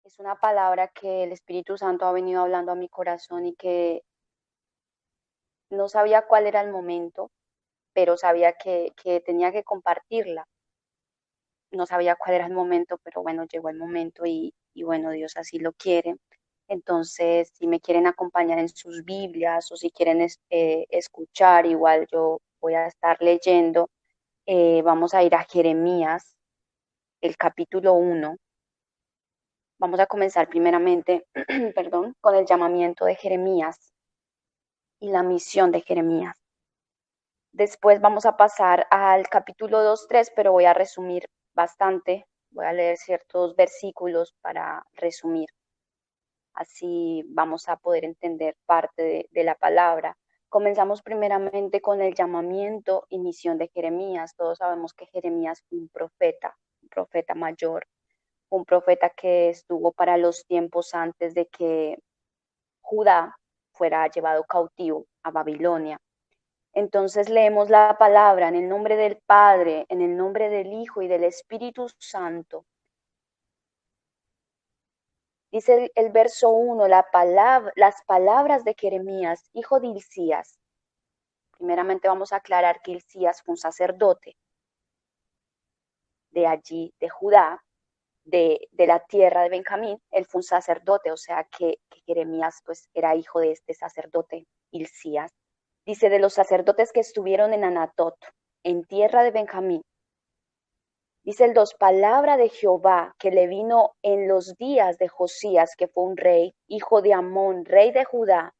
Es una palabra que el Espíritu Santo ha venido hablando a mi corazón y que no sabía cuál era el momento, pero sabía que tenía que compartirla. No sabía cuál era el momento, pero bueno, llegó el momento y bueno, Dios así lo quiere. Entonces, si me quieren acompañar en sus Biblias o si quieren escuchar, igual yo voy a estar leyendo. Vamos a ir a Jeremías, el capítulo 1. Vamos a comenzar primeramente, perdón, con el llamamiento de Jeremías y la misión de Jeremías. Después vamos a pasar al capítulo 2, 3, pero voy a resumir bastante. Voy a leer ciertos versículos para resumir. Así vamos a poder entender parte de la palabra. Comenzamos primeramente con el llamamiento y misión de Jeremías. Todos sabemos que Jeremías fue un profeta mayor, un profeta que estuvo para los tiempos antes de que Judá fuera llevado cautivo a Babilonia. Entonces leemos la palabra en el nombre del Padre, en el nombre del Hijo y del Espíritu Santo. Dice el verso 1, las palabras de Jeremías, hijo de Hilcías. Primeramente vamos a aclarar que Hilcías fue un sacerdote de allí, de Judá, de la tierra de Benjamín. Él fue un sacerdote, o sea que Jeremías pues era hijo de este sacerdote, Hilcías. Dice, de los sacerdotes que estuvieron en Anatot, en tierra de Benjamín. Dice el 2, palabra de Jehová que le vino en los días de Josías, que fue un rey, hijo de Amón, rey de Judá,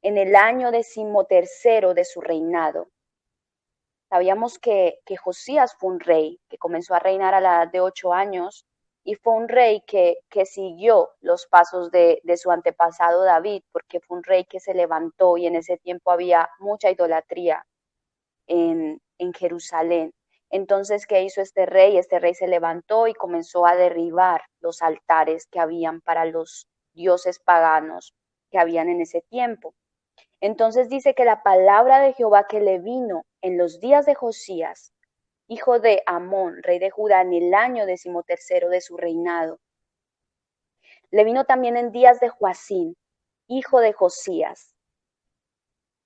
en el año 13º de su reinado. Sabíamos que Josías fue un rey que comenzó a reinar a la edad de 8 años y fue un rey que siguió los pasos de su antepasado David, porque fue un rey que se levantó y en ese tiempo había mucha idolatría en Jerusalén. Entonces, ¿qué hizo este rey? Este rey se levantó y comenzó a derribar los altares que habían para los dioses paganos que habían en ese tiempo. Entonces dice que la palabra de Jehová que le vino en los días de Josías, hijo de Amón, rey de Judá, en el año 13º de su reinado. Le vino también en días de Joacín, hijo de Josías,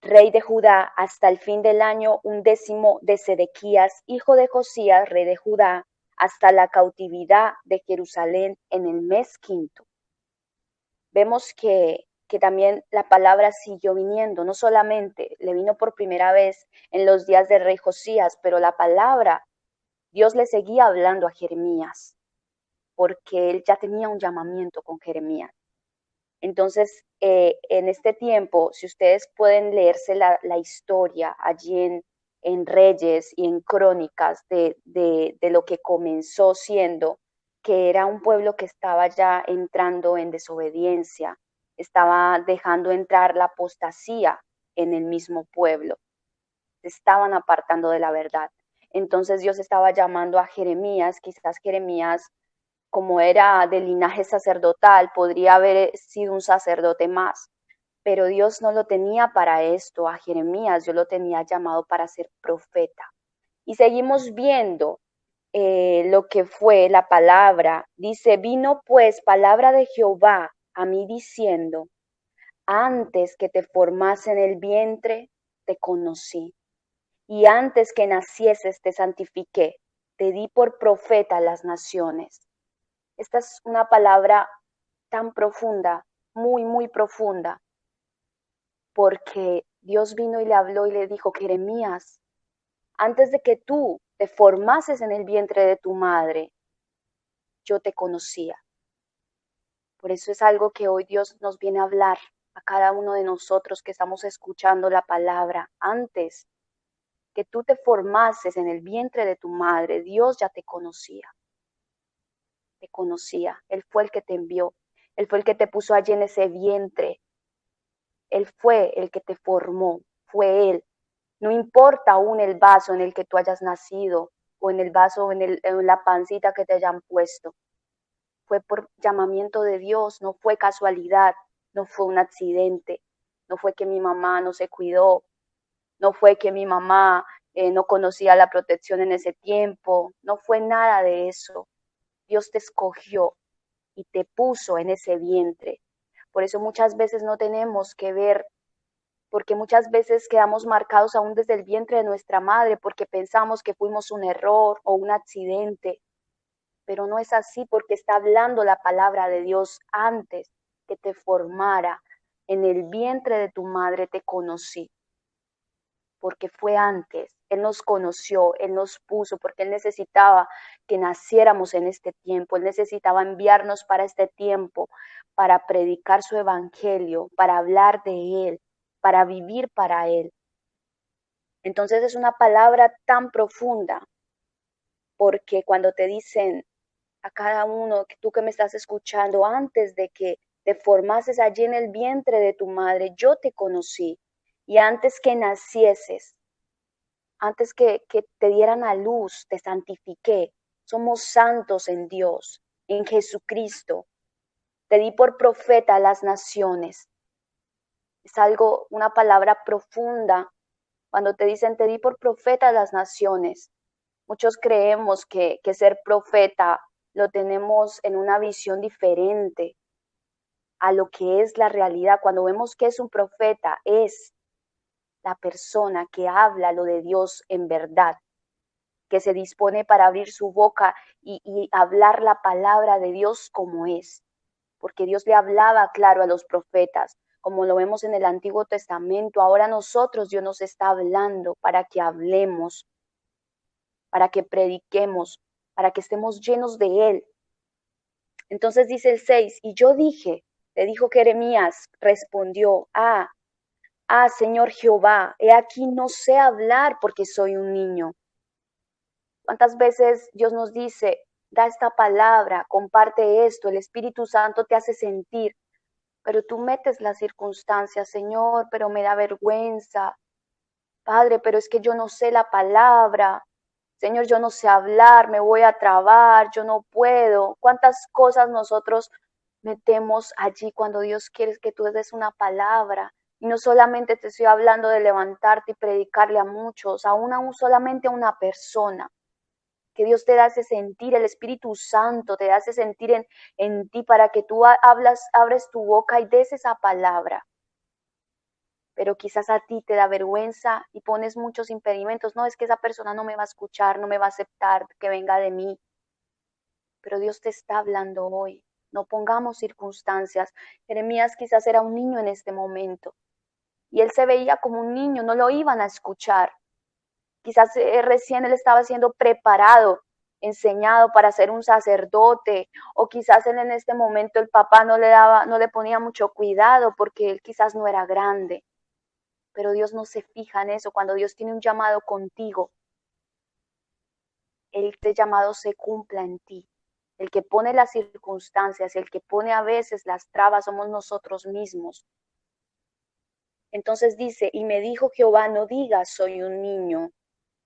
rey de Judá, hasta el fin del año 11 de Sedequías, hijo de Josías, rey de Judá, hasta la cautividad de Jerusalén en el mes quinto. Vemos que también la palabra siguió viniendo, no solamente le vino por primera vez en los días del rey Josías, pero la palabra, Dios le seguía hablando a Jeremías, porque él ya tenía un llamamiento con Jeremías. Entonces, en este tiempo, si ustedes pueden leerse la historia allí en Reyes y en Crónicas de lo que comenzó siendo, que era un pueblo que estaba ya entrando en desobediencia, estaba dejando entrar la apostasía en el mismo pueblo, se estaban apartando de la verdad. Entonces Dios estaba llamando a Jeremías, quizás Jeremías como era de linaje sacerdotal, podría haber sido un sacerdote más, pero Dios no lo tenía para esto, a Jeremías Dios lo tenía llamado para ser profeta. Y seguimos viendo lo que fue la palabra. Dice, vino pues palabra de Jehová a mí diciendo, antes que te formase en el vientre, te conocí, y antes que nacieses te santifiqué, te di por profeta a las naciones. Esta es una palabra tan profunda, muy, muy profunda, porque Dios vino y le habló y le dijo, Jeremías, antes de que tú te formases en el vientre de tu madre, yo te conocía. Por eso es algo que hoy Dios nos viene a hablar a cada uno de nosotros que estamos escuchando la palabra. Antes que tú te formases en el vientre de tu madre, Dios ya te conocía. Te conocía. Él fue el que te envió. Él fue el que te puso allí en ese vientre. Él fue el que te formó, fue Él. No importa aún el vaso en el que tú hayas nacido o en el vaso, en la pancita que te hayan puesto. Fue por llamamiento de Dios, no fue casualidad, no fue un accidente, no fue que mi mamá no se cuidó, no fue que mi mamá no conocía la protección en ese tiempo, no fue nada de eso. Dios te escogió, y te puso en ese vientre. Por eso muchas veces no tenemos que ver, porque muchas veces quedamos marcados aún desde el vientre de nuestra madre, porque pensamos que fuimos un error o un accidente, pero no es así, porque está hablando la palabra de Dios antes que te formara. En el vientre de tu madre te conocí, porque fue antes. Él nos conoció, Él nos puso, porque Él necesitaba que naciéramos en este tiempo, Él necesitaba enviarnos para este tiempo, para predicar su evangelio, para hablar de Él, para vivir para Él. Entonces es una palabra tan profunda, porque cuando te dicen a cada uno, que tú que me estás escuchando, antes de que te formases allí en el vientre de tu madre, yo te conocí, y antes que nacieses, antes que te dieran a luz, te santifiqué. Somos santos en Dios, en Jesucristo. Te di por profeta a las naciones. Es algo, una palabra profunda. Cuando te dicen, te di por profeta a las naciones, muchos creemos que ser profeta lo tenemos en una visión diferente a lo que es la realidad. Cuando vemos que es un profeta, es la persona que habla lo de Dios en verdad, que se dispone para abrir su boca y hablar la palabra de Dios como es, porque Dios le hablaba claro a los profetas, como lo vemos en el Antiguo Testamento. Ahora nosotros Dios nos está hablando para que hablemos, para que prediquemos, para que estemos llenos de Él. Entonces dice el 6, y yo dije, le dijo Jeremías, respondió, Señor Jehová, he aquí no sé hablar porque soy un niño. ¿Cuántas veces Dios nos dice, da esta palabra, comparte esto, el Espíritu Santo te hace sentir, pero tú metes las circunstancias, Señor, pero me da vergüenza, Padre, pero es que yo no sé la palabra, Señor, yo no sé hablar, me voy a trabar, yo no puedo. ¿Cuántas cosas nosotros metemos allí cuando Dios quiere que tú des una palabra? Y no solamente te estoy hablando de levantarte y predicarle a muchos, aún solamente a una persona, que Dios te da ese sentir, el Espíritu Santo te da ese sentir en ti para que tú abres tu boca y des esa palabra. Pero quizás a ti te da vergüenza y pones muchos impedimentos. No, es que esa persona no me va a escuchar, no me va a aceptar que venga de mí. Pero Dios te está hablando hoy. No pongamos circunstancias. Jeremías quizás era un niño en este momento y él se veía como un niño, no lo iban a escuchar. Quizás recién él estaba siendo preparado, enseñado para ser un sacerdote, o quizás él en este momento el papá no le ponía mucho cuidado porque él quizás no era grande. Pero Dios no se fija en eso. Cuando Dios tiene un llamado contigo, este llamado se cumpla en ti. El que pone las circunstancias, el que pone a veces las trabas somos nosotros mismos. Entonces dice, y me dijo Jehová, no digas soy un niño,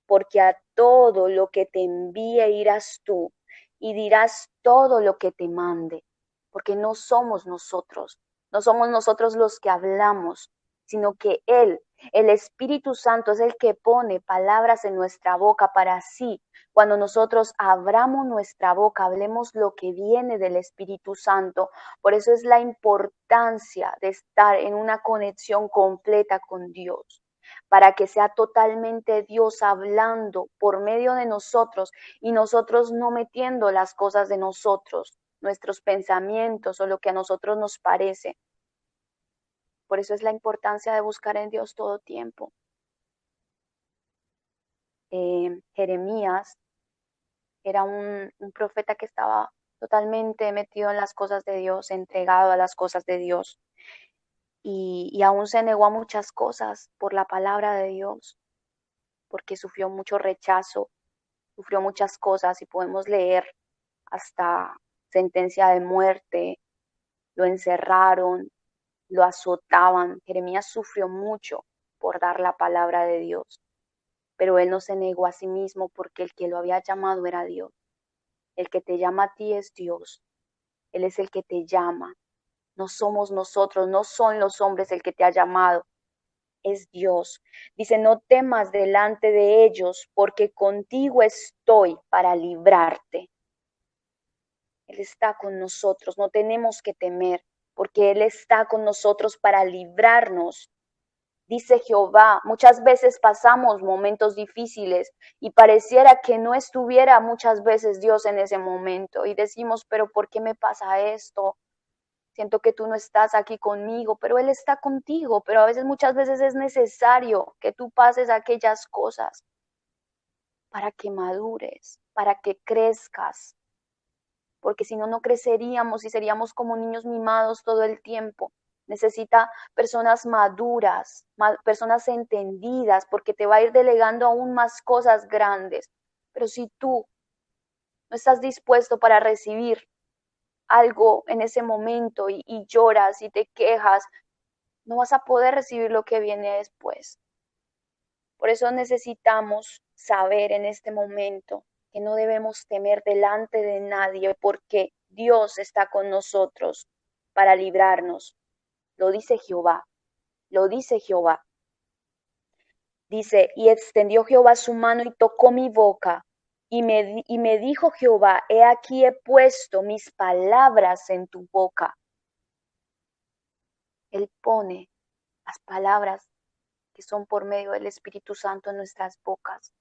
porque a todo lo que te envíe irás tú y dirás todo lo que te mande, porque no somos nosotros, no somos nosotros los que hablamos, sino que Él, el Espíritu Santo, es el que pone palabras en nuestra boca para así, cuando nosotros abramos nuestra boca, hablemos lo que viene del Espíritu Santo. Por eso es la importancia de estar en una conexión completa con Dios, para que sea totalmente Dios hablando por medio de nosotros y nosotros no metiendo las cosas de nosotros, nuestros pensamientos o lo que a nosotros nos parece. Por eso es la importancia de buscar en Dios todo tiempo. Jeremías era un profeta que estaba totalmente metido en las cosas de Dios, entregado a las cosas de Dios. Y aún se negó a muchas cosas por la palabra de Dios, porque sufrió mucho rechazo, sufrió muchas cosas y podemos leer hasta sentencia de muerte, lo encerraron, lo azotaban. Jeremías sufrió mucho por dar la palabra de Dios, pero él no se negó a sí mismo porque el que lo había llamado era Dios. El que te llama a ti es Dios. Él es el que te llama. No somos nosotros, no son los hombres el que te ha llamado, es Dios. Dice, no temas delante de ellos, porque contigo estoy para librarte. Él está con nosotros, no tenemos que temer, porque Él está con nosotros para librarnos. Dice Jehová, muchas veces pasamos momentos difíciles y pareciera que no estuviera muchas veces Dios en ese momento y decimos, pero ¿por qué me pasa esto? Siento que tú no estás aquí conmigo, pero Él está contigo, pero a veces muchas veces es necesario que tú pases aquellas cosas para que madures, para que crezcas, porque si no, no creceríamos y seríamos como niños mimados todo el tiempo. Necesita personas maduras, personas entendidas, porque te va a ir delegando aún más cosas grandes. Pero si tú no estás dispuesto para recibir algo en ese momento y lloras y te quejas, no vas a poder recibir lo que viene después. Por eso necesitamos saber en este momento que no debemos temer delante de nadie porque Dios está con nosotros para librarnos. Lo dice Jehová, lo dice Jehová. Dice, y extendió Jehová su mano y tocó mi boca. Y me dijo Jehová, he aquí he puesto mis palabras en tu boca. Él pone las palabras que son por medio del Espíritu Santo en nuestras bocas.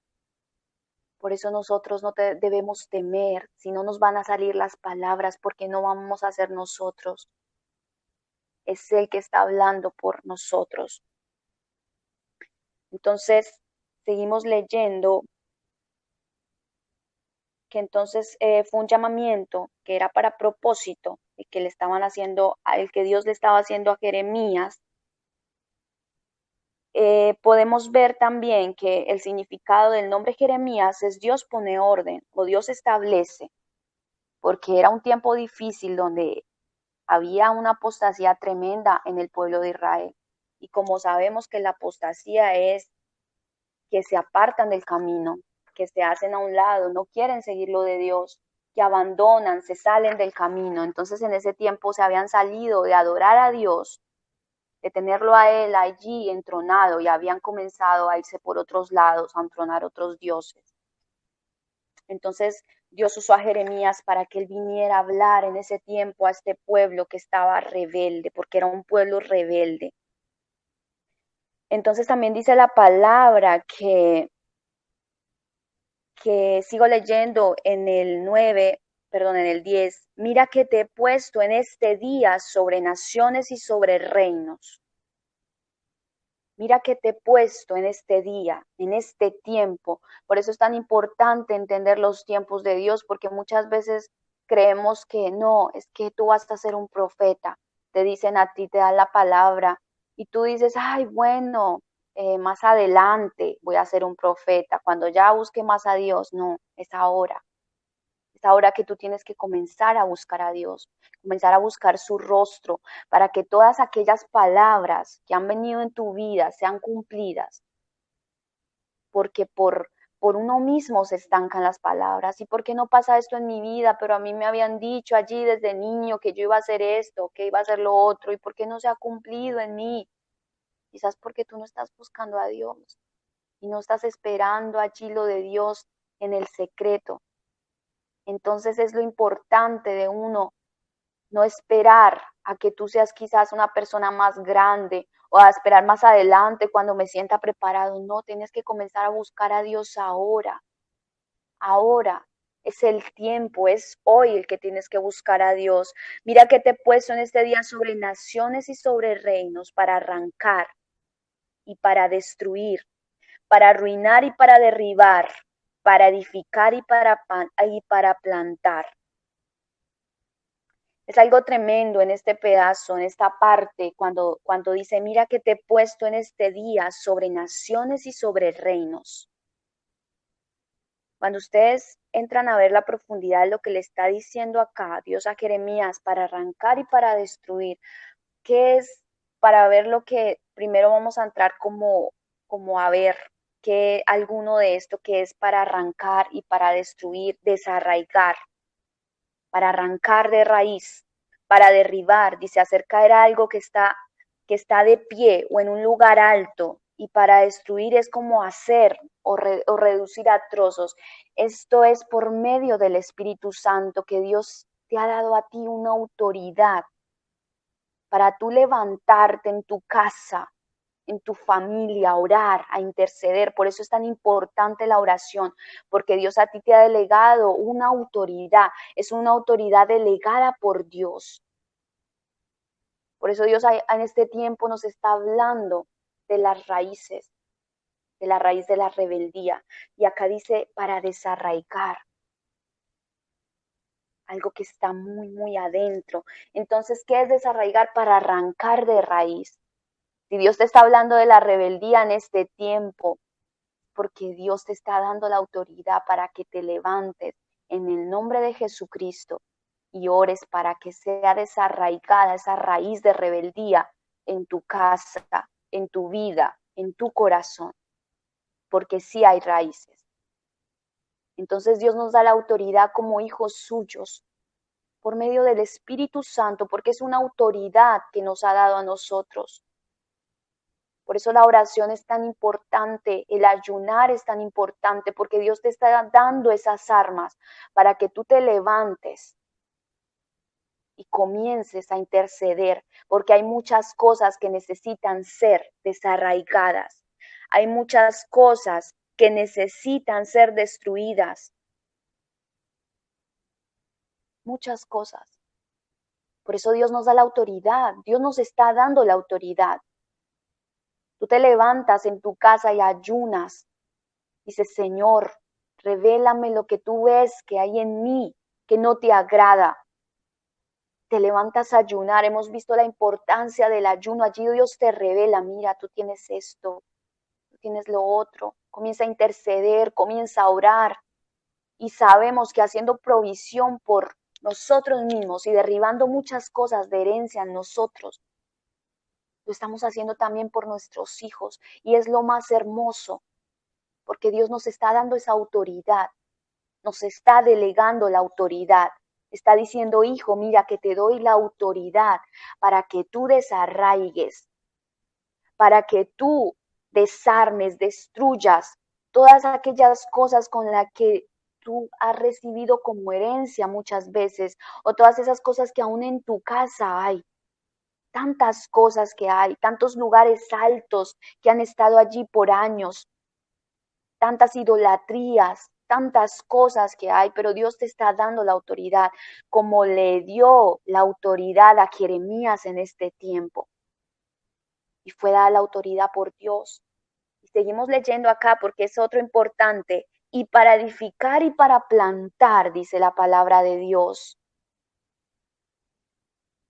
Por eso nosotros no debemos temer si no nos van a salir las palabras, porque no vamos a ser nosotros. Es Él que está hablando por nosotros. Entonces, seguimos leyendo que entonces fue un llamamiento que era para propósito, el que le estaban haciendo, el que Dios le estaba haciendo a Jeremías. Podemos ver también que el significado del nombre Jeremías es Dios pone orden o Dios establece, porque era un tiempo difícil donde había una apostasía tremenda en el pueblo de Israel. Y como sabemos que la apostasía es que se apartan del camino, que se hacen a un lado, no quieren seguir lo de Dios, que abandonan, se salen del camino. Entonces en ese tiempo se habían salido de adorar a Dios, de tenerlo a Él allí entronado y habían comenzado a irse por otros lados, a entronar otros dioses. Entonces Dios usó a Jeremías para que él viniera a hablar en ese tiempo a este pueblo que estaba rebelde, porque era un pueblo rebelde. Entonces también dice la palabra que sigo leyendo en el 9, perdón, en el 10, mira que te he puesto en este día sobre naciones y sobre reinos. Mira que te he puesto en este día, en este tiempo. Por eso es tan importante entender los tiempos de Dios, porque muchas veces creemos que no, es que tú vas a ser un profeta. Te dicen a ti, te dan la palabra y tú dices, ay, bueno, más adelante voy a ser un profeta. Cuando ya busque más a Dios, no, es ahora. Es ahora que tú tienes que comenzar a buscar a Dios, comenzar a buscar su rostro para que todas aquellas palabras que han venido en tu vida sean cumplidas. Porque por uno mismo se estancan las palabras. ¿Y por qué no pasa esto en mi vida? Pero a mí me habían dicho allí desde niño que yo iba a hacer esto, que iba a hacer lo otro. ¿Y por qué no se ha cumplido en mí? Quizás porque tú no estás buscando a Dios y no estás esperando allí lo de Dios en el secreto. Entonces es lo importante de uno, no esperar a que tú seas quizás una persona más grande o a esperar más adelante cuando me sienta preparado. No, tienes que comenzar a buscar a Dios ahora. Ahora es el tiempo, es hoy el que tienes que buscar a Dios. Mira que te he puesto en este día sobre naciones y sobre reinos para arrancar y para destruir, para arruinar y para derribar, para edificar y para plantar. Es algo tremendo en este pedazo, en esta parte, cuando dice, mira que te he puesto en este día sobre naciones y sobre reinos. Cuando ustedes entran a ver la profundidad de lo que le está diciendo acá Dios a Jeremías para arrancar y para destruir, ¿qué es? Para ver lo que primero vamos a entrar como a ver que alguno de esto que es para arrancar y para destruir, desarraigar, para arrancar de raíz, para derribar, dice, hacer caer algo que está de pie o en un lugar alto, y para destruir es como hacer o reducir a trozos. Esto es por medio del Espíritu Santo que Dios te ha dado a ti una autoridad para tú levantarte en tu casa, en tu familia, a orar, a interceder. Por eso es tan importante la oración, porque Dios a ti te ha delegado una autoridad, es una autoridad delegada por Dios. Por eso Dios en este tiempo nos está hablando de las raíces, de la raíz de la rebeldía. Y acá dice para desarraigar, algo que está muy, muy adentro. Entonces, ¿qué es desarraigar? Para arrancar de raíz. Si Dios te está hablando de la rebeldía en este tiempo, porque Dios te está dando la autoridad para que te levantes en el nombre de Jesucristo y ores para que sea desarraigada esa raíz de rebeldía en tu casa, en tu vida, en tu corazón, porque sí hay raíces. Entonces Dios nos da la autoridad como hijos suyos por medio del Espíritu Santo, porque es una autoridad que nos ha dado a nosotros. Por eso la oración es tan importante, el ayunar es tan importante, porque Dios te está dando esas armas para que tú te levantes y comiences a interceder, porque hay muchas cosas que necesitan ser desarraigadas. Hay muchas cosas que necesitan ser destruidas. Muchas cosas. Por eso Dios nos da la autoridad, Dios nos está dando la autoridad. Tú te levantas en tu casa y ayunas. Dices, Señor, revélame lo que tú ves que hay en mí, que no te agrada. Te levantas a ayunar. Hemos visto la importancia del ayuno. Allí Dios te revela, mira, tú tienes esto, tú tienes lo otro. Comienza a interceder, comienza a orar. Y sabemos que haciendo provisión por nosotros mismos y derribando muchas cosas de herencia en nosotros, lo estamos haciendo también por nuestros hijos. Y es lo más hermoso, porque Dios nos está dando esa autoridad, nos está delegando la autoridad. Está diciendo, hijo, mira que te doy la autoridad para que tú desarraigues, para que tú desarmes, destruyas todas aquellas cosas con las que tú has recibido como herencia muchas veces, o todas esas cosas que aún en tu casa hay. Tantas cosas que hay, tantos lugares altos que han estado allí por años, tantas idolatrías, tantas cosas que hay, pero Dios te está dando la autoridad, como le dio la autoridad a Jeremías en este tiempo. Y fue dada la autoridad por Dios. Y seguimos leyendo acá porque es otro importante. Y para edificar y para plantar, dice la palabra de Dios.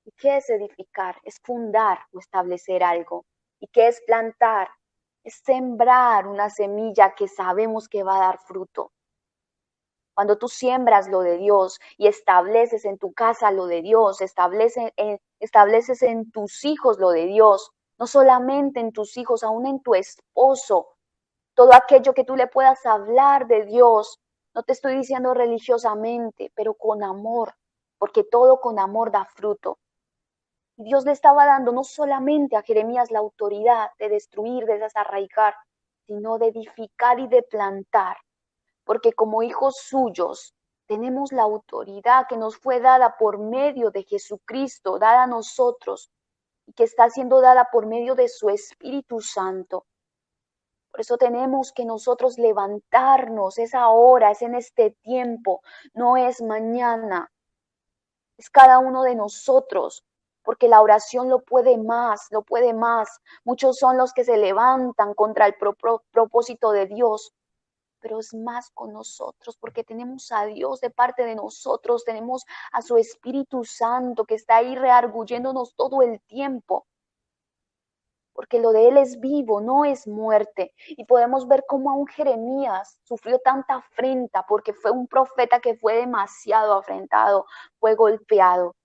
¿Y qué es edificar? Es fundar o establecer algo. ¿Y qué es plantar? Es sembrar una semilla que sabemos que va a dar fruto. Cuando tú siembras lo de Dios y estableces en tu casa lo de Dios, estableces en tus hijos lo de Dios, no solamente en tus hijos, aún en tu esposo, todo aquello que tú le puedas hablar de Dios, no te estoy diciendo religiosamente, pero con amor, porque todo con amor da fruto. Y Dios le estaba dando no solamente a Jeremías la autoridad de destruir, de desarraigar, sino de edificar y de plantar, porque como hijos suyos tenemos la autoridad que nos fue dada por medio de Jesucristo, dada a nosotros, y que está siendo dada por medio de su Espíritu Santo. Por eso tenemos que nosotros levantarnos, es ahora, es en este tiempo, no es mañana, es cada uno de nosotros, porque la oración lo puede más, lo puede más. Muchos son los que se levantan contra el propósito de Dios, pero es más con nosotros, porque tenemos a Dios de parte de nosotros, tenemos a su Espíritu Santo que está ahí rearguyéndonos todo el tiempo, porque lo de Él es vivo, no es muerte. Y podemos ver cómo aún Jeremías sufrió tanta afrenta, porque fue un profeta que fue demasiado afrentado, fue golpeado.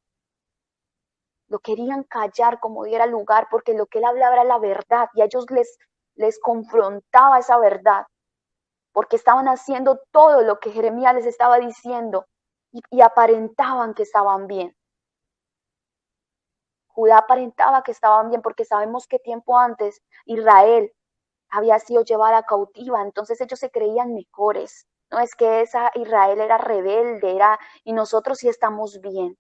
Lo querían callar como diera lugar, porque lo que él hablaba era la verdad, y a ellos les confrontaba esa verdad, porque estaban haciendo todo lo que Jeremías les estaba diciendo y aparentaban que estaban bien. Judá aparentaba que estaban bien porque sabemos que tiempo antes Israel había sido llevada cautiva, entonces ellos se creían mejores. No es que esa Israel era rebelde, y nosotros sí estamos bien.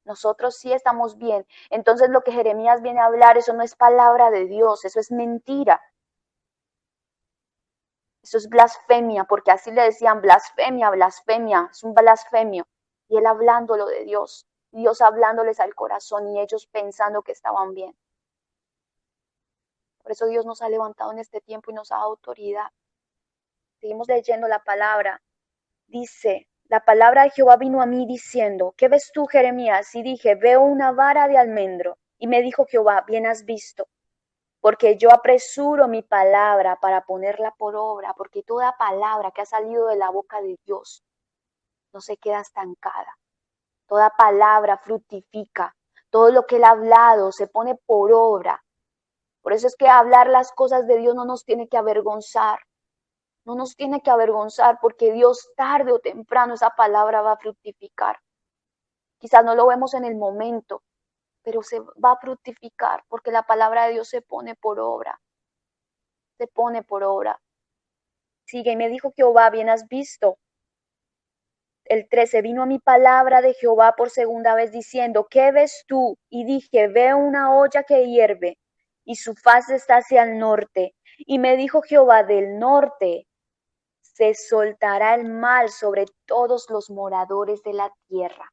Nosotros sí estamos bien. Entonces lo que Jeremías viene a hablar, eso no es palabra de Dios, eso es mentira. Eso es blasfemia, porque así le decían blasfemia, blasfemia, es un blasfemio. Y él hablándolo de Dios, Dios hablándoles al corazón y ellos pensando que estaban bien. Por eso Dios nos ha levantado en este tiempo y nos ha dado autoridad. Seguimos leyendo la palabra. Dice, la palabra de Jehová vino a mí diciendo, ¿qué ves tú, Jeremías? Y dije, veo una vara de almendro. Y me dijo Jehová, bien has visto, porque yo apresuro mi palabra para ponerla por obra, porque toda palabra que ha salido de la boca de Dios no se queda estancada. Toda palabra fructifica. Todo lo que él ha hablado se pone por obra. Por eso es que hablar las cosas de Dios no nos tiene que avergonzar. No nos tiene que avergonzar porque Dios tarde o temprano esa palabra va a fructificar. Quizás no lo vemos en el momento, pero se va a fructificar porque la palabra de Dios se pone por obra. Se pone por obra. Sigue y me dijo Jehová, bien has visto. El 13, vino a mi palabra de Jehová por segunda vez diciendo, ¿qué ves tú? Y dije, veo una olla que hierve y su faz está hacia el norte. Y me dijo Jehová, del norte se soltará el mal sobre todos los moradores de la tierra.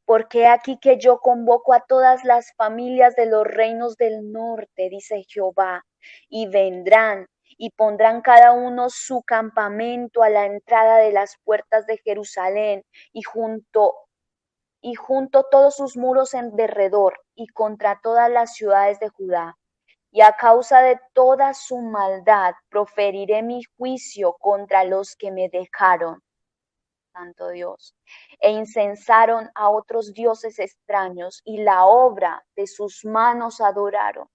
Porque aquí que yo convoco a todas las familias de los reinos del norte, dice Jehová, y vendrán y pondrán cada uno su campamento a la entrada de las puertas de Jerusalén y junto todos sus muros en derredor y contra todas las ciudades de Judá. Y a causa de toda su maldad proferiré mi juicio contra los que me dejaron, Santo Dios, e incensaron a otros dioses extraños y la obra de sus manos adoraron.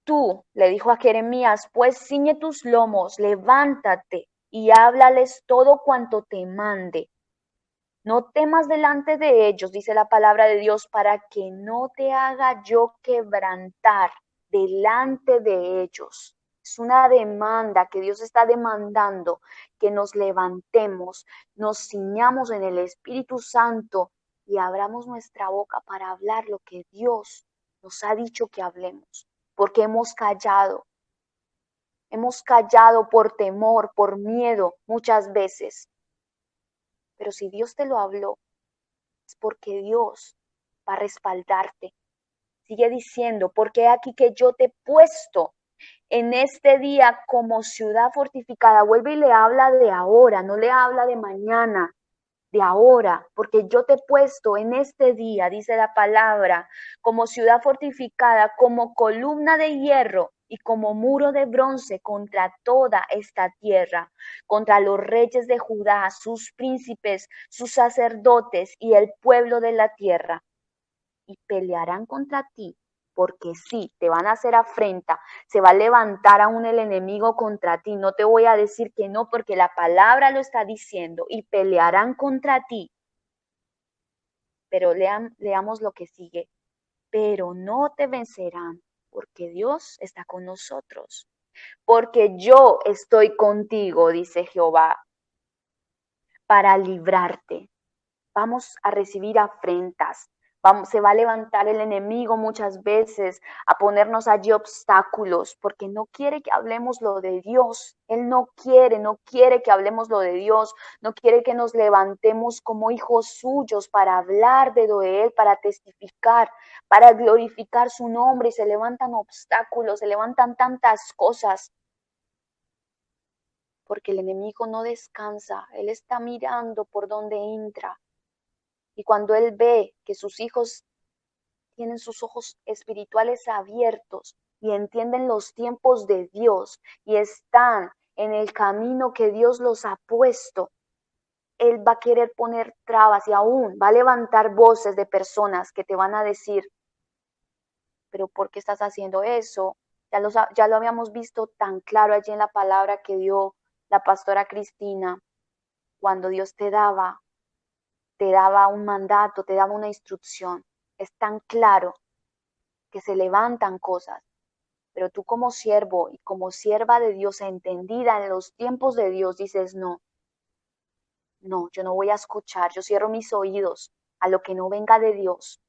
Tú, le dijo a Jeremías, pues ciñe tus lomos, levántate y háblales todo cuanto te mande. No temas delante de ellos, dice la palabra de Dios, para que no te haga yo quebrantar delante de ellos. Es una demanda que Dios está demandando, que nos levantemos, nos ciñamos en el Espíritu Santo y abramos nuestra boca para hablar lo que Dios nos ha dicho que hablemos, porque hemos callado por temor, por miedo muchas veces. Pero si Dios te lo habló, es porque Dios va a respaldarte. Sigue diciendo, porque aquí que yo te he puesto en este día como ciudad fortificada. Vuelve y le habla de ahora, no le habla de mañana, de ahora, porque yo te he puesto en este día, dice la palabra, como ciudad fortificada, como columna de hierro y como muro de bronce contra toda esta tierra, contra los reyes de Judá, sus príncipes, sus sacerdotes y el pueblo de la tierra. Y pelearán contra ti, porque sí, te van a hacer afrenta, se va a levantar aún el enemigo contra ti. No te voy a decir que no, porque la palabra lo está diciendo, y pelearán contra ti. Pero leamos lo que sigue. Pero no te vencerán, porque Dios está con nosotros. Porque yo estoy contigo, dice Jehová, para librarte. Vamos a recibir afrentas. Se va a levantar el enemigo muchas veces a ponernos allí obstáculos porque no quiere que hablemos lo de Dios. Él no quiere que hablemos lo de Dios, no quiere que nos levantemos como hijos suyos para hablar de Él, para testificar, para glorificar su nombre, y se levantan obstáculos, se levantan tantas cosas porque el enemigo no descansa, él está mirando por donde entra. Y cuando él ve que sus hijos tienen sus ojos espirituales abiertos y entienden los tiempos de Dios y están en el camino que Dios los ha puesto, él va a querer poner trabas y aún va a levantar voces de personas que te van a decir, pero ¿por qué estás haciendo eso? Ya lo habíamos visto tan claro allí en la palabra que dio la pastora Cristina, cuando Dios te daba un mandato, te daba una instrucción. Es tan claro que se levantan cosas. Pero tú como siervo y como sierva de Dios entendida en los tiempos de Dios dices, no, no, yo no voy a escuchar, yo cierro mis oídos a lo que no venga de Dios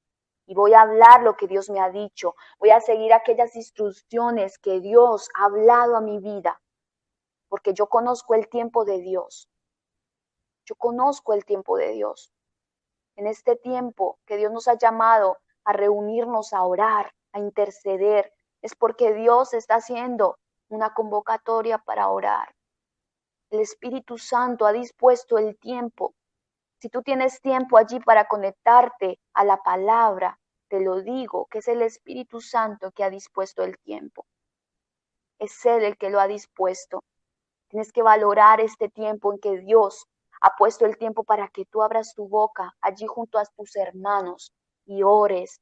y voy a hablar lo que Dios me ha dicho, voy a seguir aquellas instrucciones que Dios ha hablado a mi vida, porque yo conozco el tiempo de Dios, yo conozco el tiempo de Dios. En este tiempo que Dios nos ha llamado a reunirnos, a orar, a interceder, es porque Dios está haciendo una convocatoria para orar. El Espíritu Santo ha dispuesto el tiempo. Si tú tienes tiempo allí para conectarte a la palabra, te lo digo, que es el Espíritu Santo que ha dispuesto el tiempo. Es Él el que lo ha dispuesto. Tienes que valorar este tiempo en que Dios ha puesto el tiempo para que tú abras tu boca allí junto a tus hermanos y ores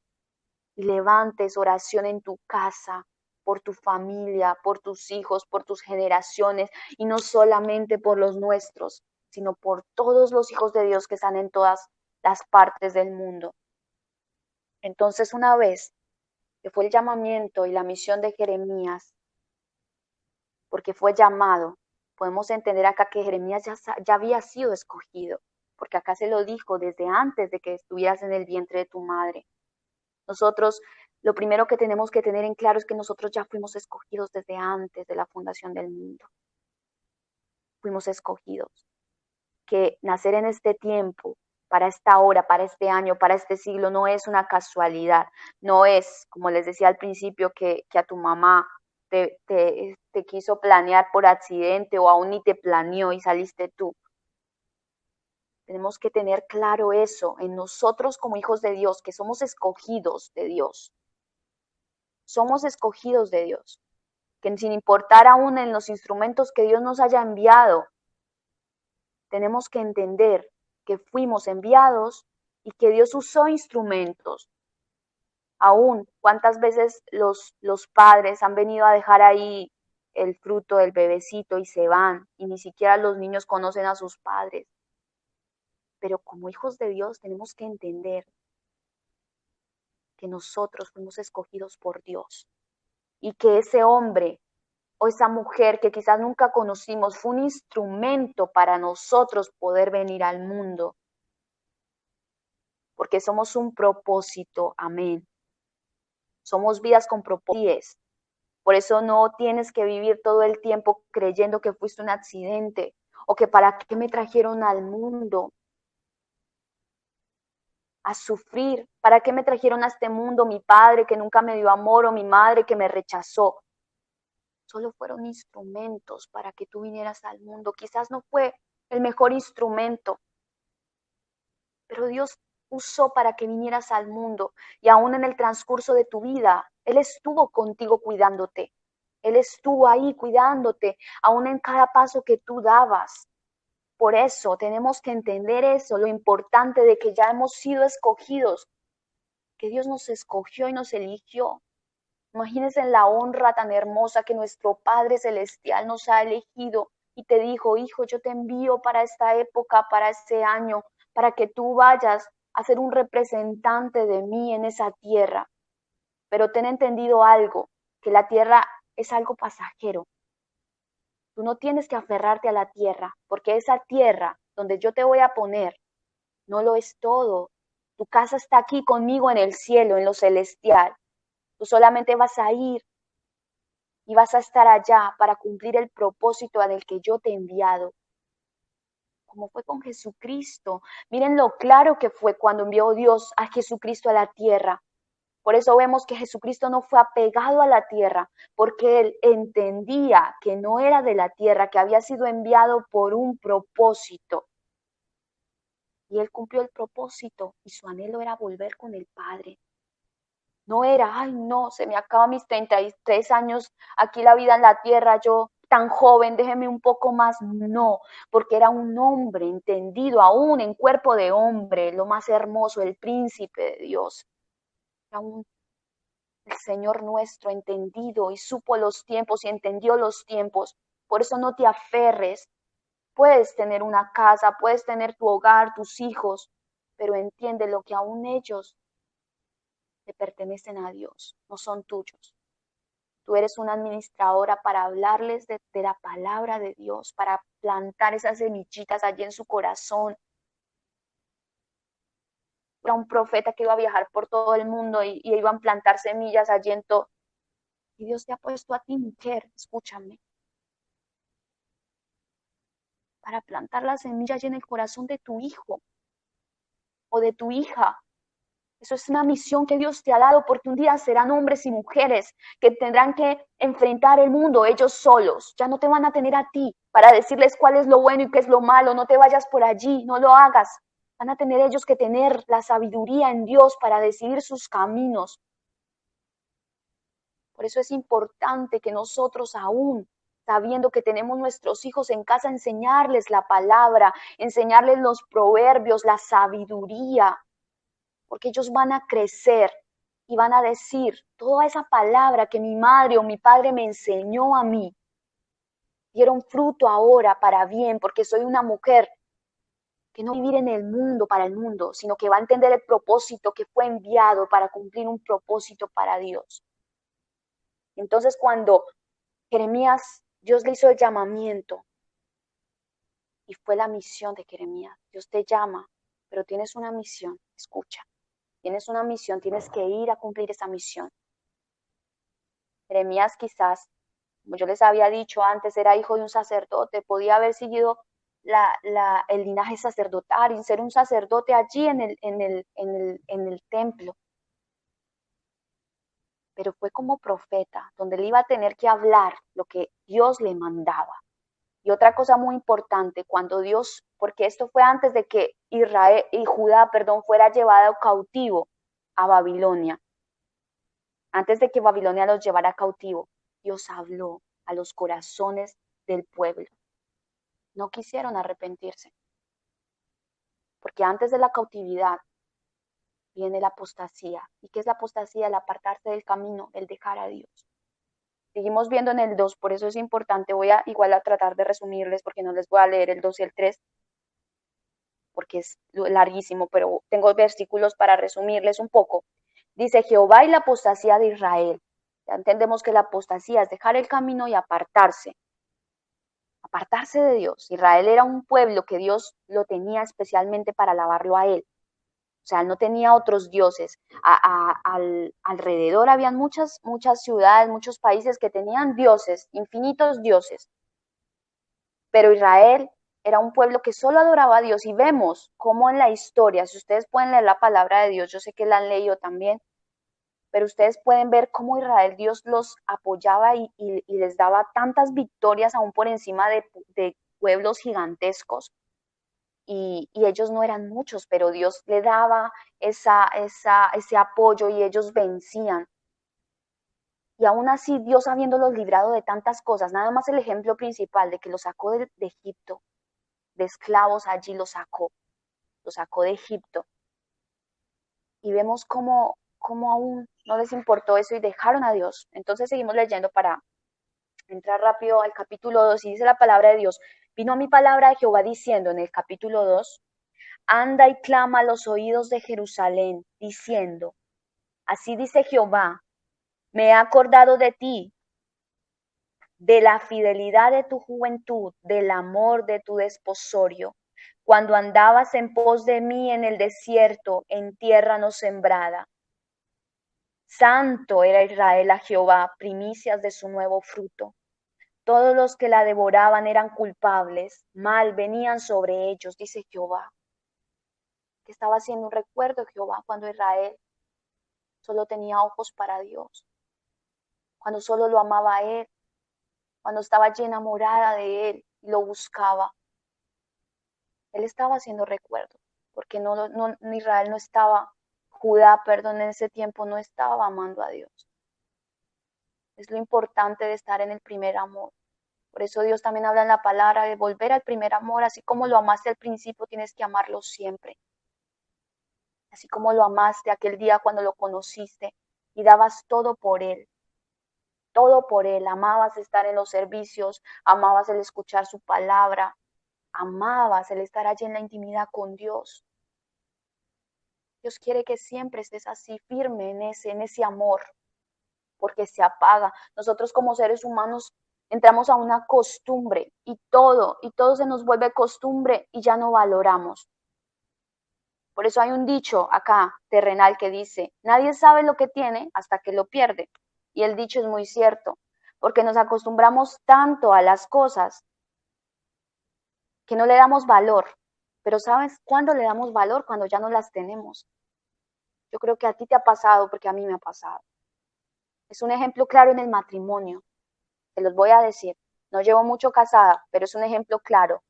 y levantes oración en tu casa, por tu familia, por tus hijos, por tus generaciones y no solamente por los nuestros, sino por todos los hijos de Dios que están en todas las partes del mundo. Entonces, una vez que fue el llamamiento y la misión de Jeremías, porque fue llamado, podemos entender acá que Jeremías ya había sido escogido, porque acá se lo dijo desde antes de que estuvieras en el vientre de tu madre. Nosotros, lo primero que tenemos que tener en claro es que nosotros ya fuimos escogidos desde antes de la fundación del mundo. Fuimos escogidos. Que nacer en este tiempo, para esta hora, para este año, para este siglo, no es una casualidad. No es, como les decía al principio, que a tu mamá te quiso planear por accidente o aún ni te planeó y saliste tú. Tenemos que tener claro eso en nosotros como hijos de Dios, que somos escogidos de Dios. Somos escogidos de Dios. Que sin importar aún en los instrumentos que Dios nos haya enviado, tenemos que entender que fuimos enviados y que Dios usó instrumentos. Aún, ¿cuántas veces los padres han venido a dejar ahí el fruto del bebecito y se van y ni siquiera los niños conocen a sus padres? Pero como hijos de Dios tenemos que entender que nosotros fuimos escogidos por Dios y que ese hombre o esa mujer que quizás nunca conocimos fue un instrumento para nosotros poder venir al mundo, porque somos un propósito, amén. Somos vidas con propósitos. Por eso no tienes que vivir todo el tiempo creyendo que fuiste un accidente o que para qué me trajeron al mundo a sufrir, para qué me trajeron a este mundo mi padre que nunca me dio amor o mi madre que me rechazó. Solo fueron instrumentos para que tú vinieras al mundo. Quizás no fue el mejor instrumento, pero Dios usó para que vinieras al mundo y aún en el transcurso de tu vida, Él estuvo contigo cuidándote. Él estuvo ahí cuidándote, aún en cada paso que tú dabas. Por eso tenemos que entender eso, lo importante de que ya hemos sido escogidos, que Dios nos escogió y nos eligió. Imagínense la honra tan hermosa que nuestro Padre Celestial nos ha elegido y te dijo, hijo, yo te envío para esta época, para este año, para que tú vayas a ser un representante de mí en esa tierra. Pero ten entendido algo, que la tierra es algo pasajero. Tú no tienes que aferrarte a la tierra, porque esa tierra donde yo te voy a poner no lo es todo. Tu casa está aquí conmigo en el cielo, en lo celestial. Tú solamente vas a ir y vas a estar allá para cumplir el propósito en el que yo te he enviado. Como fue con Jesucristo. Miren lo claro que fue cuando envió Dios a Jesucristo a la tierra. Por eso vemos que Jesucristo no fue apegado a la tierra, porque él entendía que no era de la tierra, que había sido enviado por un propósito. Y él cumplió el propósito y su anhelo era volver con el Padre. No era, ay no, se me acaban mis 33 años, aquí la vida en la tierra, yo tan joven, déjeme un poco más. No, porque era un hombre entendido aún en cuerpo de hombre, lo más hermoso, el príncipe de Dios. Era el Señor nuestro entendido y supo los tiempos y entendió los tiempos. Por eso no te aferres. Puedes tener una casa, puedes tener tu hogar, tus hijos, pero entiende lo que aún ellos le pertenecen a Dios, no son tuyos. Tú eres una administradora para hablarles de la palabra de Dios, para plantar esas semillitas allí en su corazón. Era un profeta que iba a viajar por todo el mundo y iban a plantar semillas allí en todo. Y Dios te ha puesto a ti, mujer, escúchame, para plantar las semillas en el corazón de tu hijo o de tu hija. Eso es una misión que Dios te ha dado, porque un día serán hombres y mujeres que tendrán que enfrentar el mundo ellos solos. Ya no te van a tener a ti para decirles cuál es lo bueno y qué es lo malo. No te vayas por allí, no lo hagas. Van a tener ellos que tener la sabiduría en Dios para decidir sus caminos. Por eso es importante que nosotros, aún sabiendo que tenemos nuestros hijos en casa, enseñarles la palabra, enseñarles los proverbios, la sabiduría, porque ellos van a crecer y van a decir toda esa palabra que mi madre o mi padre me enseñó a mí, dieron fruto ahora para bien, porque soy una mujer que no vivir en el mundo para el mundo, sino que va a entender el propósito que fue enviado para cumplir un propósito para Dios. Entonces, cuando Jeremías, Dios le hizo el llamamiento y fue la misión de Jeremías. Dios te llama, pero tienes una misión, escucha, tienes una misión, tienes que ir a cumplir esa misión. Jeremías quizás, como yo les había dicho antes, era hijo de un sacerdote, podía haber seguido el linaje sacerdotal y ser un sacerdote allí en el templo. Pero fue como profeta, donde él iba a tener que hablar lo que Dios le mandaba. Y otra cosa muy importante, cuando Dios, porque esto fue antes de que Israel y Judá, fuera llevado cautivo a Babilonia, antes de que Babilonia los llevara cautivo, Dios habló a los corazones del pueblo. No quisieron arrepentirse, porque antes de la cautividad viene la apostasía. ¿Y qué es la apostasía? El apartarse del camino, el dejar a Dios. Seguimos viendo en el 2, por eso es importante, voy a igual a tratar de resumirles, porque no les voy a leer el 2 y el 3, porque es larguísimo, pero tengo versículos para resumirles un poco. Dice Jehová y la apostasía de Israel. Ya entendemos que la apostasía es dejar el camino y apartarse de Dios. Israel era un pueblo que Dios lo tenía especialmente para alabarlo a él. O sea, no tenía otros dioses. Alrededor habían muchas ciudades, muchos países que tenían dioses, infinitos dioses. Pero Israel era un pueblo que solo adoraba a Dios, y vemos cómo en la historia, si ustedes pueden leer la palabra de Dios, yo sé que la han leído también, pero ustedes pueden ver cómo Israel, Dios los apoyaba y les daba tantas victorias aún por encima de pueblos gigantescos. Y ellos no eran muchos, pero Dios le daba ese apoyo y ellos vencían. Y aún así, Dios habiéndolos librado de tantas cosas, nada más el ejemplo principal de que los sacó de Egipto, de esclavos allí los sacó de Egipto. Y vemos cómo aún no les importó eso y dejaron a Dios. Entonces seguimos leyendo para entrar rápido al capítulo 2 y dice la palabra de Dios. Vino a mi palabra de Jehová diciendo en el capítulo 2, anda y clama a los oídos de Jerusalén, diciendo, así dice Jehová, me he acordado de ti, de la fidelidad de tu juventud, del amor de tu desposorio, cuando andabas en pos de mí en el desierto, en tierra no sembrada. Santo era Israel a Jehová, primicias de su nuevo fruto. Todos los que la devoraban eran culpables, mal venían sobre ellos, dice Jehová. Que estaba haciendo un recuerdo Jehová cuando Israel solo tenía ojos para Dios, cuando solo lo amaba a Él, cuando estaba allí enamorada de Él y lo buscaba. Él estaba haciendo recuerdo, porque Israel no estaba, Judá, perdón, en ese tiempo no estaba amando a Dios. Es lo importante de estar en el primer amor. Por eso Dios también habla en la palabra de volver al primer amor, así como lo amaste al principio, tienes que amarlo siempre. Así como lo amaste aquel día cuando lo conociste y dabas todo por Él. Todo por Él, amabas estar en los servicios, amabas el escuchar su palabra, amabas el estar allí en la intimidad con Dios. Dios quiere que siempre estés así, firme en ese amor, porque se apaga. Nosotros como seres humanos entramos a una costumbre y todo se nos vuelve costumbre y ya no valoramos. Por eso hay un dicho acá terrenal que dice, nadie sabe lo que tiene hasta que lo pierde. Y el dicho es muy cierto, porque nos acostumbramos tanto a las cosas que no le damos valor. Pero ¿sabes cuándo le damos valor? Cuando ya no las tenemos. Yo creo que a ti te ha pasado porque a mí me ha pasado. Es un ejemplo claro en el matrimonio. Te los voy a decir. No llevo mucho casada, pero es un ejemplo claro.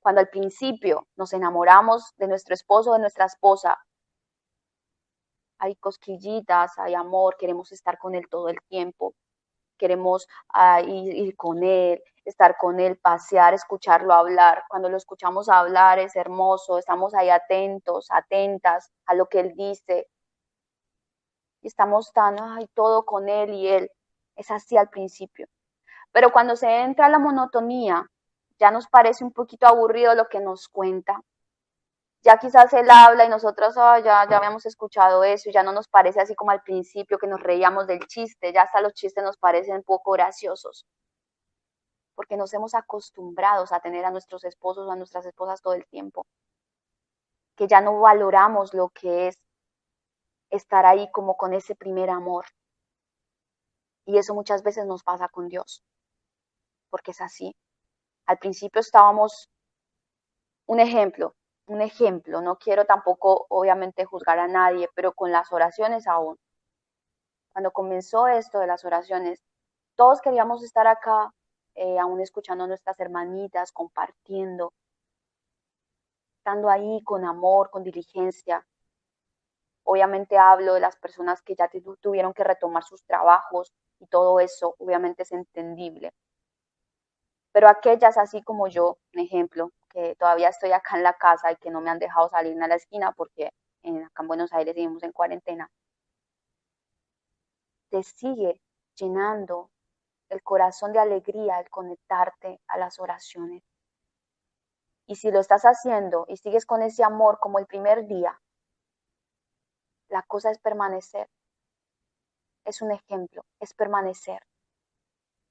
Cuando al principio nos enamoramos de nuestro esposo o de nuestra esposa, hay cosquillitas, hay amor, queremos estar con él todo el tiempo, queremos ir con él, estar con él, pasear, escucharlo hablar. Cuando lo escuchamos hablar es hermoso, estamos ahí atentos, atentas a lo que él dice. Y estamos tan, ay, todo con él y él. Es así al principio. Pero cuando se entra la monotonía, ya nos parece un poquito aburrido lo que nos cuenta. Ya quizás él habla y nosotros ya habíamos escuchado eso y ya no nos parece así como al principio que nos reíamos del chiste, ya hasta los chistes nos parecen un poco graciosos, porque nos hemos acostumbrado a tener a nuestros esposos o a nuestras esposas todo el tiempo, que ya no valoramos lo que es estar ahí como con ese primer amor. Y eso muchas veces nos pasa con Dios, porque es así. Al principio estábamos, un ejemplo, no quiero tampoco obviamente juzgar a nadie, pero con las oraciones aún. Cuando comenzó esto de las oraciones, todos queríamos estar acá, aún escuchando a nuestras hermanitas, compartiendo, estando ahí con amor, con diligencia. Obviamente hablo de las personas que ya tuvieron que retomar sus trabajos y todo eso, obviamente es entendible. Pero aquellas así como yo, un ejemplo, que todavía estoy acá en la casa y que no me han dejado salir a la esquina porque acá en Buenos Aires vivimos en cuarentena, te sigue llenando el corazón de alegría el conectarte a las oraciones. Y si lo estás haciendo y sigues con ese amor como el primer día, la cosa es permanecer. Es un ejemplo, es permanecer.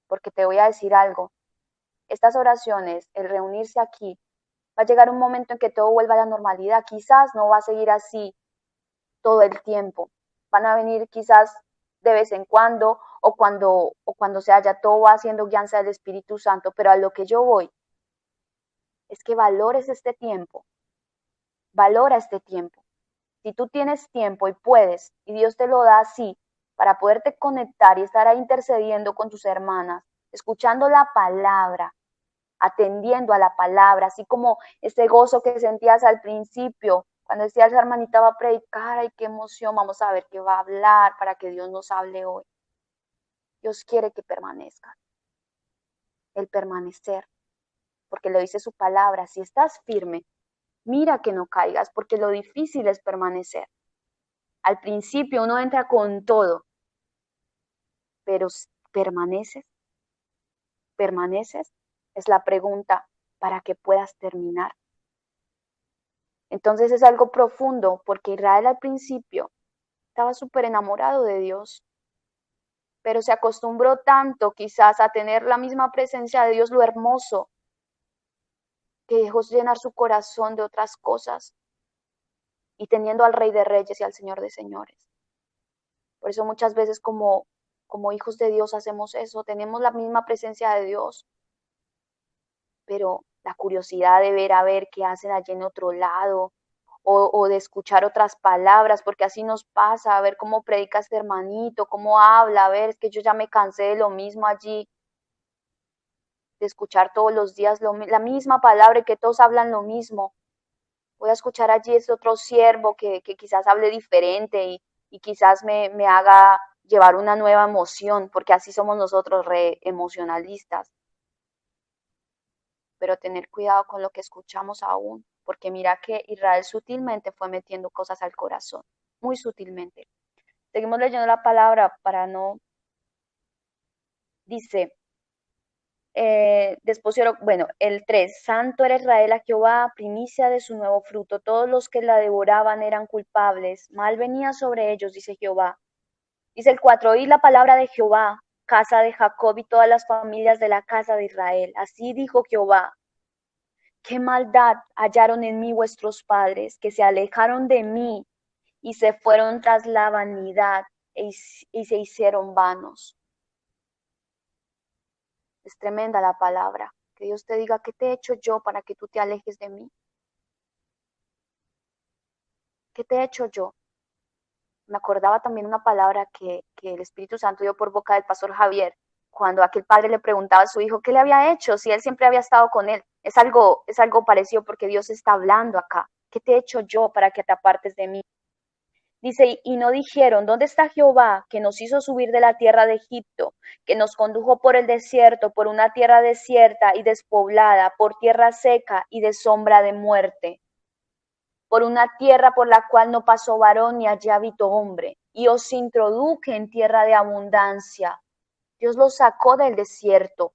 Porque te voy a decir algo, estas oraciones, el reunirse aquí, va a llegar un momento en que todo vuelva a la normalidad. Quizás no va a seguir así todo el tiempo. Van a venir quizás de vez en cuando o cuando se haya todo va haciendo guianza del Espíritu Santo, pero a lo que yo voy es que valores este tiempo, valora este tiempo. Si tú tienes tiempo y puedes, y Dios te lo da así, para poderte conectar y estar ahí intercediendo con tus hermanas, escuchando la palabra, atendiendo a la palabra, así como ese gozo que sentías al principio, cuando decía esa hermanita va a predicar, ay, qué emoción, vamos a ver qué va a hablar para que Dios nos hable hoy. Dios quiere que permanezca, el permanecer, porque lo dice su palabra, si estás firme, mira que no caigas, porque lo difícil es permanecer. Al principio uno entra con todo, pero permaneces, permaneces, es la pregunta para que puedas terminar. Entonces es algo profundo, porque Israel al principio estaba súper enamorado de Dios, pero se acostumbró tanto quizás a tener la misma presencia de Dios, lo hermoso, que dejó llenar su corazón de otras cosas y teniendo al Rey de Reyes y al Señor de Señores. Por eso muchas veces como hijos de Dios hacemos eso, tenemos la misma presencia de Dios, pero la curiosidad de ver a ver qué hacen allí en otro lado, o de escuchar otras palabras, porque así nos pasa, a ver cómo predica este hermanito, cómo habla, a ver, es que yo ya me cansé de lo mismo allí, de escuchar todos los días la misma palabra y que todos hablan lo mismo. Voy a escuchar allí este otro siervo que quizás hable diferente y quizás me haga llevar una nueva emoción, porque así somos nosotros re emocionalistas. Pero tener cuidado con lo que escuchamos aún, porque mira que Israel sutilmente fue metiendo cosas al corazón, muy sutilmente. Seguimos leyendo la palabra para no, dice, bueno, el 3 santo era Israel a Jehová, primicia de su nuevo fruto, todos los que la devoraban eran culpables, mal venía sobre ellos, dice Jehová. Dice el 4, oí la palabra de Jehová, casa de Jacob y todas las familias de la casa de Israel. Así dijo Jehová, qué maldad hallaron en mí vuestros padres, que se alejaron de mí y se fueron tras la vanidad y se hicieron vanos. Es tremenda la palabra. Que Dios te diga, ¿qué te he hecho yo para que tú te alejes de mí? ¿Qué te he hecho yo? Me acordaba también una palabra que el Espíritu Santo dio por boca del pastor Javier, cuando aquel padre le preguntaba a su hijo qué le había hecho, si él siempre había estado con él. Es algo parecido porque Dios está hablando acá. ¿Qué te he hecho yo para que te apartes de mí? Dice, y no dijeron, ¿dónde está Jehová que nos hizo subir de la tierra de Egipto, que nos condujo por el desierto, por una tierra desierta y despoblada, por tierra seca y de sombra de muerte? Por una tierra por la cual no pasó varón ni allí habitó hombre, y os introduje en tierra de abundancia. Dios los sacó del desierto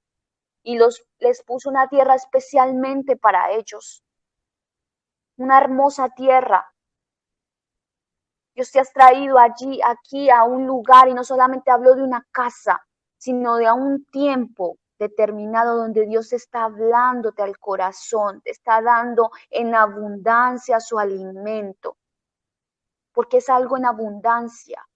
y les puso una tierra especialmente para ellos, una hermosa tierra. Dios te has traído allí, aquí, a un lugar, y no solamente habló de una casa, sino de un tiempo determinado donde Dios está hablándote al corazón, te está dando en abundancia su alimento, porque es algo en abundancia.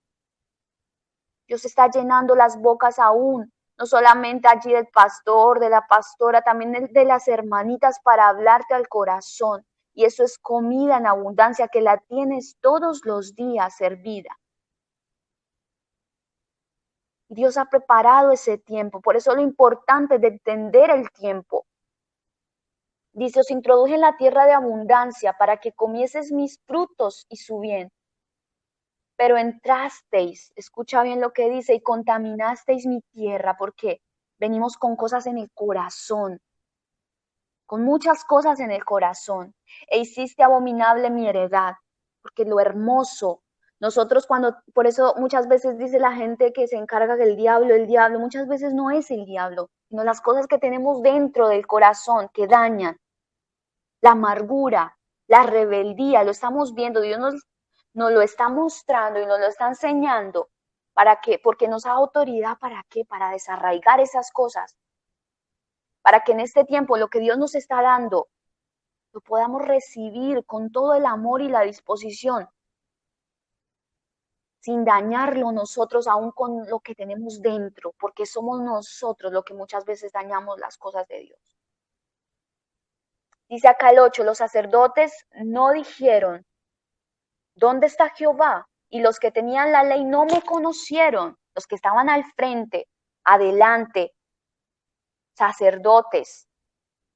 Dios está llenando las bocas aún, no solamente allí del pastor, de la pastora, también de las hermanitas para hablarte al corazón. Y eso es comida en abundancia que la tienes todos los días servida. Y Dios ha preparado ese tiempo, por eso lo importante es de entender el tiempo. Dice, os introduje en la tierra de abundancia para que comieses mis frutos y su bien. Pero entrasteis, escucha bien lo que dice, y contaminasteis mi tierra, porque venimos con cosas en el corazón, con muchas cosas en el corazón, e hiciste abominable mi heredad, porque lo hermoso, nosotros cuando, por eso muchas veces dice la gente que se encarga del diablo, el diablo, muchas veces no es el diablo, sino las cosas que tenemos dentro del corazón que dañan, la amargura, la rebeldía, lo estamos viendo, Dios nos lo está mostrando y nos lo está enseñando. ¿Para qué? Porque nos da autoridad, ¿para qué? Para desarraigar esas cosas. Para que en este tiempo lo que Dios nos está dando, lo podamos recibir con todo el amor y la disposición, sin dañarlo nosotros aún con lo que tenemos dentro, porque somos nosotros los que muchas veces dañamos las cosas de Dios. Dice acá el 8, los sacerdotes no dijeron, ¿dónde está Jehová? Y los que tenían la ley no me conocieron, los que estaban al frente, adelante, sacerdotes,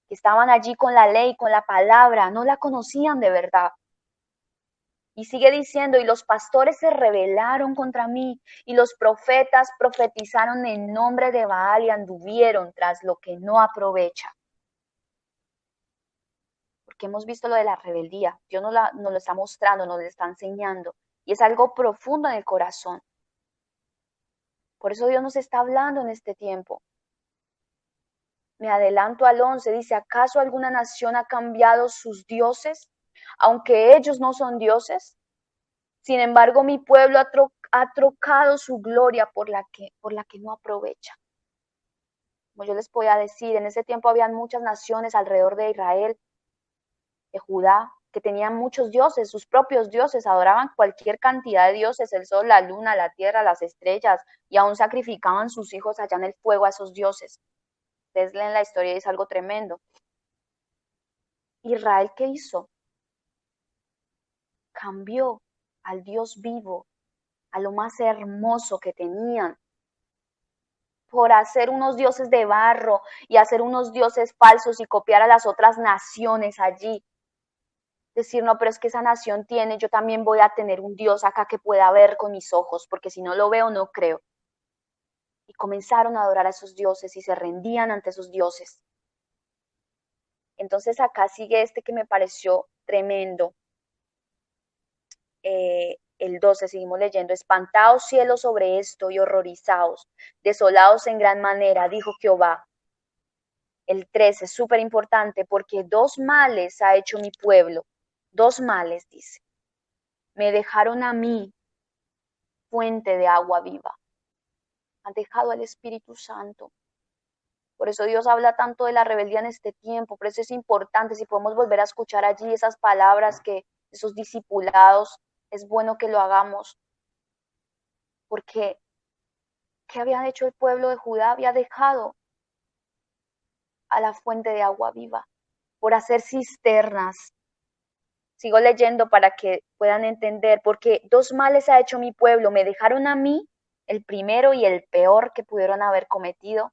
que estaban allí con la ley, con la palabra, no la conocían de verdad. Y sigue diciendo, y los pastores se rebelaron contra mí, y los profetas profetizaron en nombre de Baal y anduvieron tras lo que no aprovecha. Porque hemos visto lo de la rebeldía, Dios nos lo está mostrando, nos lo está enseñando, y es algo profundo en el corazón. Por eso Dios nos está hablando en este tiempo. Me adelanto al 11, dice, ¿acaso alguna nación ha cambiado sus dioses, aunque ellos no son dioses? Sin embargo, mi pueblo ha trocado su gloria por la que no aprovecha. Como yo les podía decir, en ese tiempo habían muchas naciones alrededor de Israel, de Judá, que tenían muchos dioses, sus propios dioses, adoraban cualquier cantidad de dioses, el sol, la luna, la tierra, las estrellas, y aún sacrificaban sus hijos allá en el fuego a esos dioses. Ustedes leen la historia y es algo tremendo. Israel, ¿qué hizo? Cambió al Dios vivo, a lo más hermoso que tenían, por hacer unos dioses de barro y hacer unos dioses falsos y copiar a las otras naciones allí. Decir, no, pero es que esa nación tiene, yo también voy a tener un Dios acá que pueda ver con mis ojos, porque si no lo veo, no creo. Y comenzaron a adorar a esos dioses y se rendían ante esos dioses. Entonces acá sigue este que me pareció tremendo. El 12, seguimos leyendo, espantaos cielos sobre esto y horrorizaos, desolados en gran manera, dijo Jehová. El 13 es súper importante porque dos males ha hecho mi pueblo, dos males, dice. Me dejaron a mí, fuente de agua viva. Han dejado al Espíritu Santo. Por eso Dios habla tanto de la rebeldía en este tiempo. Por eso es importante, si podemos volver a escuchar allí esas palabras que esos discipulados, es bueno que lo hagamos. Porque, ¿qué había hecho el pueblo de Judá? Había dejado a la fuente de agua viva por hacer cisternas. Sigo leyendo para que puedan entender, porque dos males ha hecho mi pueblo. Me dejaron a mí, el primero y el peor que pudieron haber cometido.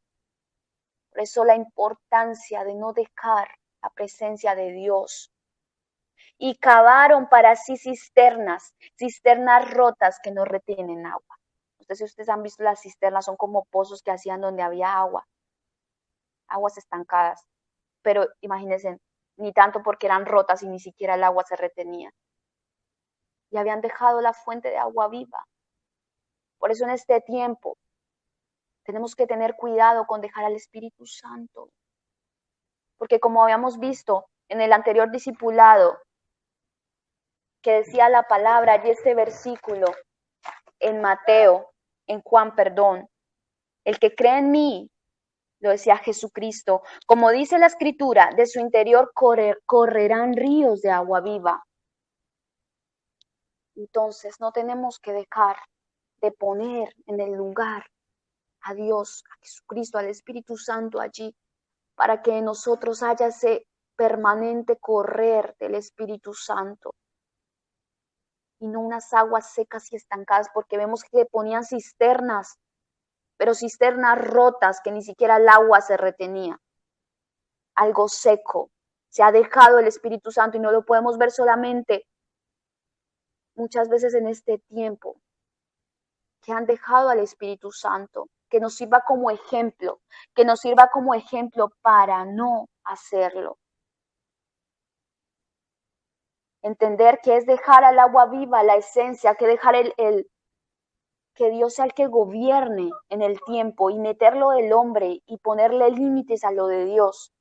Por eso la importancia de no dejar la presencia de Dios. Y cavaron para sí cisternas, cisternas rotas que no retienen agua. No sé si ustedes han visto las cisternas, son como pozos que hacían donde había agua, aguas estancadas. Pero imagínense, ni tanto porque eran rotas y ni siquiera el agua se retenía. Y habían dejado la fuente de agua viva. Por eso en este tiempo tenemos que tener cuidado con dejar al Espíritu Santo. Porque como habíamos visto en el anterior discipulado, que decía la palabra, y este versículo en Mateo, en Juan, perdón, el que cree en mí, lo decía Jesucristo, como dice la Escritura, de su interior correrán ríos de agua viva. Entonces no tenemos que dejar de poner en el lugar a Dios, a Jesucristo, al Espíritu Santo allí, para que en nosotros haya ese permanente correr del Espíritu Santo y no unas aguas secas y estancadas, porque vemos que ponían cisternas, pero cisternas rotas que ni siquiera el agua se retenía, algo seco. Se ha dejado el Espíritu Santo y no lo podemos ver solamente muchas veces en este tiempo, que han dejado al Espíritu Santo, que nos sirva como ejemplo, que nos sirva como ejemplo para no hacerlo. Entender que es dejar al agua viva, la esencia, que dejar que Dios sea el que gobierne en el tiempo y meterlo del hombre y ponerle límites a lo de Dios.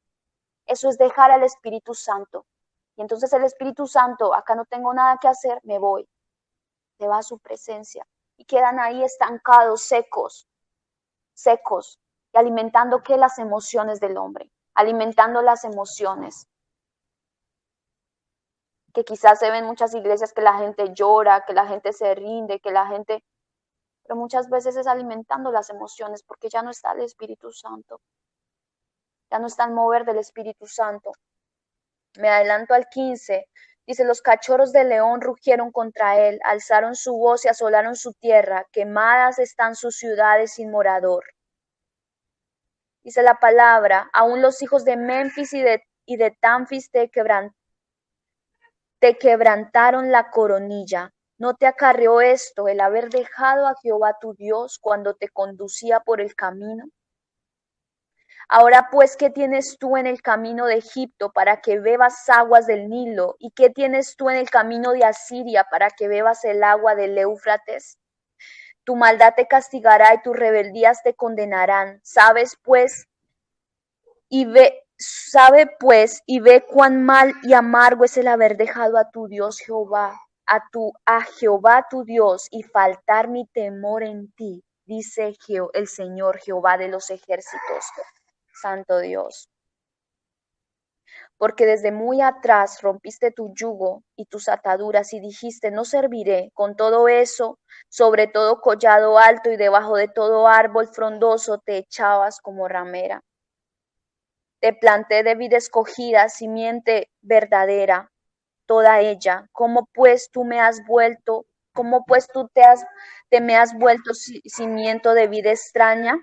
Eso es dejar al Espíritu Santo. Y entonces el Espíritu Santo, acá no tengo nada que hacer, me voy. Se va a su presencia. Y quedan ahí estancados, secos, y alimentando ¿qué? Las emociones del hombre, alimentando las emociones. Que quizás se ven muchas iglesias que la gente llora, que la gente se rinde, que la gente, pero muchas veces es alimentando las emociones porque ya no está el Espíritu Santo, ya no está el mover del Espíritu Santo. Me adelanto al 15, dice, los cachorros de león rugieron contra él, alzaron su voz y asolaron su tierra, quemadas están sus ciudades sin morador. Dice la palabra, aún los hijos de Memphis y de Tanfis te quebrantaron la coronilla. ¿No te acarreó esto el haber dejado a Jehová tu Dios cuando te conducía por el camino? Ahora pues, ¿qué tienes tú en el camino de Egipto para que bebas aguas del Nilo? ¿Y qué tienes tú en el camino de Asiria para que bebas el agua del Éufrates? Tu maldad te castigará y tus rebeldías te condenarán. Sabe pues y ve cuán mal y amargo es el haber dejado a tu Dios Jehová, a Jehová tu Dios y faltar mi temor en ti, dice el Señor Jehová de los ejércitos, Santo Dios. Porque desde muy atrás rompiste tu yugo y tus ataduras y dijiste, no serviré. Con todo eso, sobre todo collado alto y debajo de todo árbol frondoso te echabas como ramera. Te planté de vid escogida, simiente verdadera, toda ella. ¿Cómo pues tú me has vuelto? ¿Cómo pues te me has vuelto cimiento de vida extraña?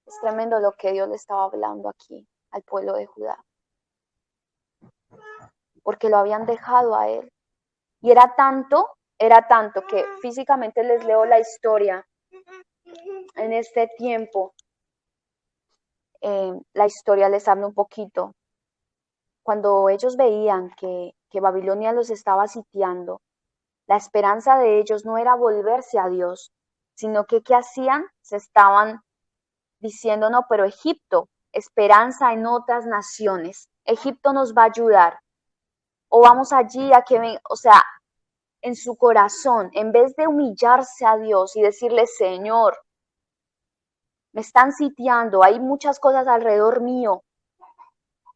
Es tremendo lo que Dios le estaba hablando aquí al pueblo de Judá, porque lo habían dejado a él. Y era tanto que físicamente les leo la historia en este tiempo. La historia les habla un poquito. Cuando ellos veían que Babilonia los estaba sitiando, la esperanza de ellos no era volverse a Dios, sino que ¿qué hacían? Se estaban diciendo, no, pero Egipto, esperanza en otras naciones, Egipto nos va a ayudar, o vamos allí a que ven, o sea, en su corazón, en vez de humillarse a Dios y decirle, Señor, me están sitiando, hay muchas cosas alrededor mío,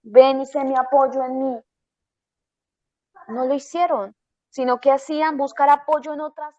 ven y sé mi apoyo en mí. No lo hicieron, sino que hacían buscar apoyo en otras